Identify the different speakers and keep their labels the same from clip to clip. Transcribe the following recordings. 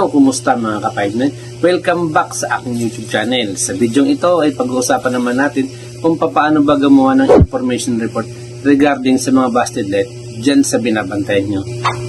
Speaker 1: kumusta mga ka-5-9? Welcome back sa aking YouTube channel. Sa video ito ay pag-uusapan naman natin kung paano ba gumawa ng information report regarding sa mga busted let dyan sa binabantayan nyo.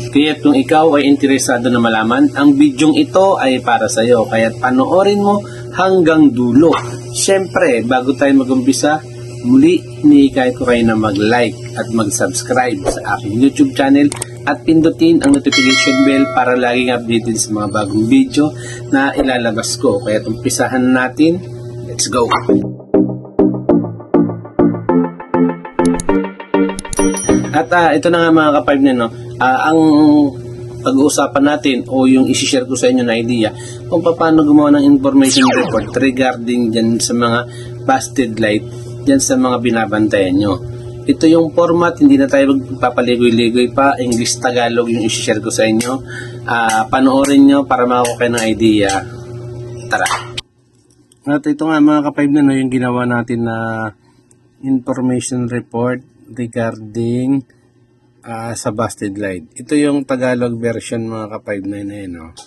Speaker 1: Kaya kung ikaw ay interesado na malaman, ang video ito ay para sa iyo. Kaya panoorin mo hanggang dulo. Siyempre, bago tayo mag-umpisa, muli hinihikayat ko kayo na mag-like at mag-subscribe sa aking YouTube channel at pindutin ang notification bell para laging updated sa mga bagong video na ilalabas ko. Kaya umpisahan natin. Let's go! At ito na nga mga ka-5 na, no? Ang pag-uusapan natin o yung isi-share ko sa inyo na idea kung paano gumawa ng information report regarding dyan sa mga busted light dyan sa mga binabantayan nyo. Ito yung format, hindi na tayo magpapaligoy-ligoy pa. English, Tagalog yung isi-share ko sa inyo. Panoorin nyo para makakuha kayo ng idea. Tara! At ito nga mga ka-5 na, no, yung ginawa natin na information report regarding sa busted light. Ito yung Tagalog version mga ka-5 na yun, no?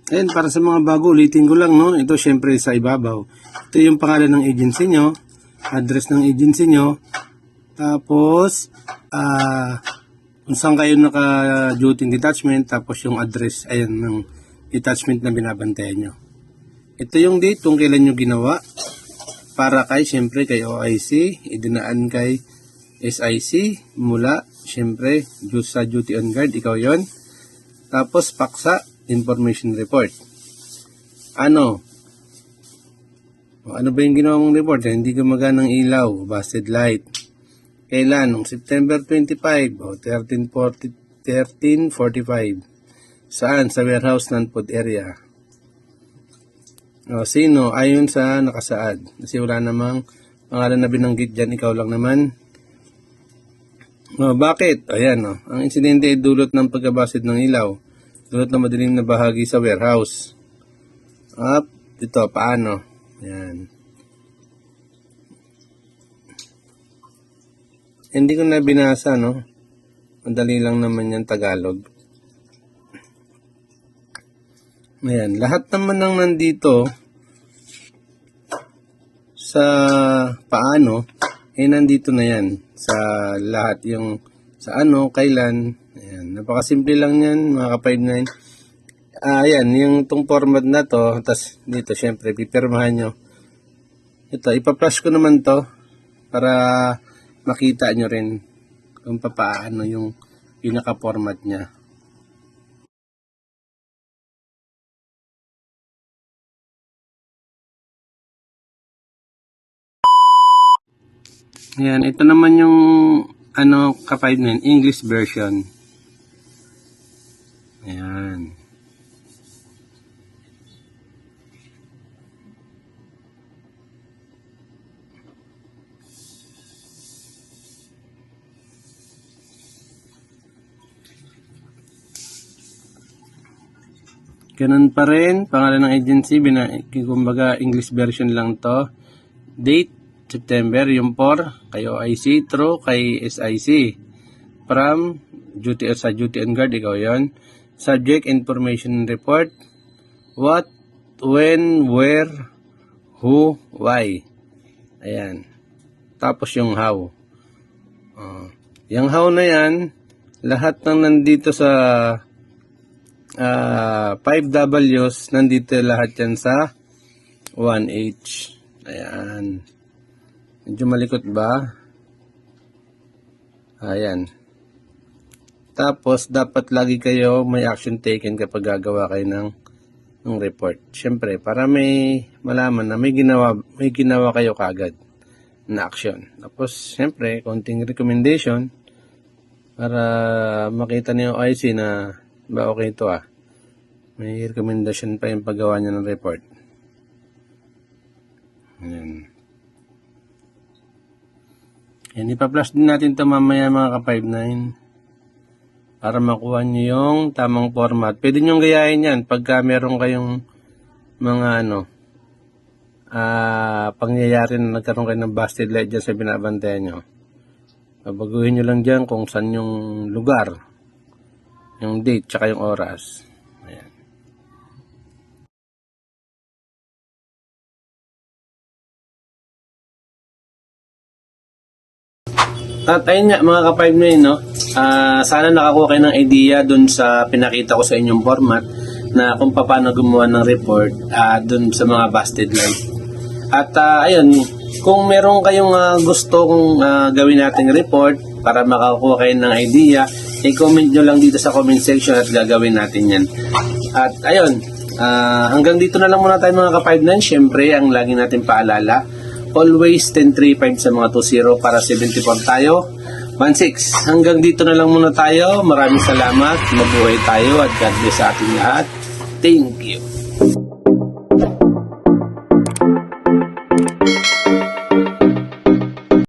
Speaker 1: Ayan, para sa mga bago, ulitin ko lang, no? Ito syempre sa ibabaw. Ito yung pangalan ng agency nyo, address ng agency nyo, tapos kung saan kayo naka-duty detachment, tapos yung address, ayan, ng detachment na binabantayan nyo. Ito yung date kung kailan nyo ginawa, para kay, syempre, kay OIC, idinaan kay SIC, mula, syempre, sa duty on guard, ikaw yon. Tapos, paksa, information report. Ano ba yung ginawa mong report? Hindi gumagana ng ilaw, busted light. Kailan? Noong September 25 o 13:45. Saan? Sa warehouse non-food area. Sino? Ayon sa nakasaad. Kasi wala namang pangalan na binanggit dyan, ikaw lang naman. Bakit? Ayan, ang insidente ay dulot ng pagkabasid ng ilaw. Dulot na madilim na bahagi sa warehouse. Ito, paano? Ayan. Hindi ko na binasa, no? Madali lang naman yan, Tagalog. Ayan. Lahat naman ng nandito sa paano, nandito na yan. Sa lahat yung sa ano, kailan. Ayan, napakasimple lang yan mga ka-5-9. Ayan, yung itong format na to, tapos dito syempre pipirmahan nyo. Ito, ipa-flash ko naman to para makita nyo rin kung paano yung pinaka-format nya. Ayan, ito naman yung ka-5-9 English version. Ayan. Ganun pa rin, pangalan ng agency, kumbaga English version lang to. Date, September, yung 4, kay OIC, true, kay SIC. From, sa duty on guard, ikaw yon. Subject, information report. What, when, where, who, why. Ayan. Tapos yung how. Yung how na yan, lahat ng nandito sa 5Ws, nandito lahat yan sa 1H. Ayan. Medyo malikot ba? Ayan. Tapos, dapat lagi kayo may action taken kapag gagawa kayo ng report. Siyempre, para may malaman na may ginawa kayo kagad na action. Tapos, siyempre, konting recommendation para makita niyo IC na ba okay ito May recommendation pa yung paggawa niya ng report. Ayan. Yan, ipa-flash din natin ito mamaya mga ka-5-9 para makuha nyo yung tamang format. Pwede nyo gayahin yan pagka meron kayong mga pangyayari na nagkaroon kayo ng busted light dyan sa binabantayan nyo. Babaguhin nyo lang dyan kung saan yung lugar, yung date, tsaka yung oras. Ayan. At ayun nga mga ka-5 no, sana nakakuha kayo ng idea dun sa pinakita ko sa inyong format na kung paano gumawa ng report dun sa mga busted light. At ayun, kung meron kayong gustong gawin nating report para makakuha kayo ng idea, i-comment nyo lang dito sa comment section at gagawin natin yan. At ayun, hanggang dito na lang muna tayo mga ka-5-9. Siyempre, ang lagi natin paalala, always 10-3-5 sa mga 2-0 para 74 tayo. 1-6. Hanggang dito na lang muna tayo. Maraming salamat. Mabuhay tayo at God bless sa ating lahat. Thank you.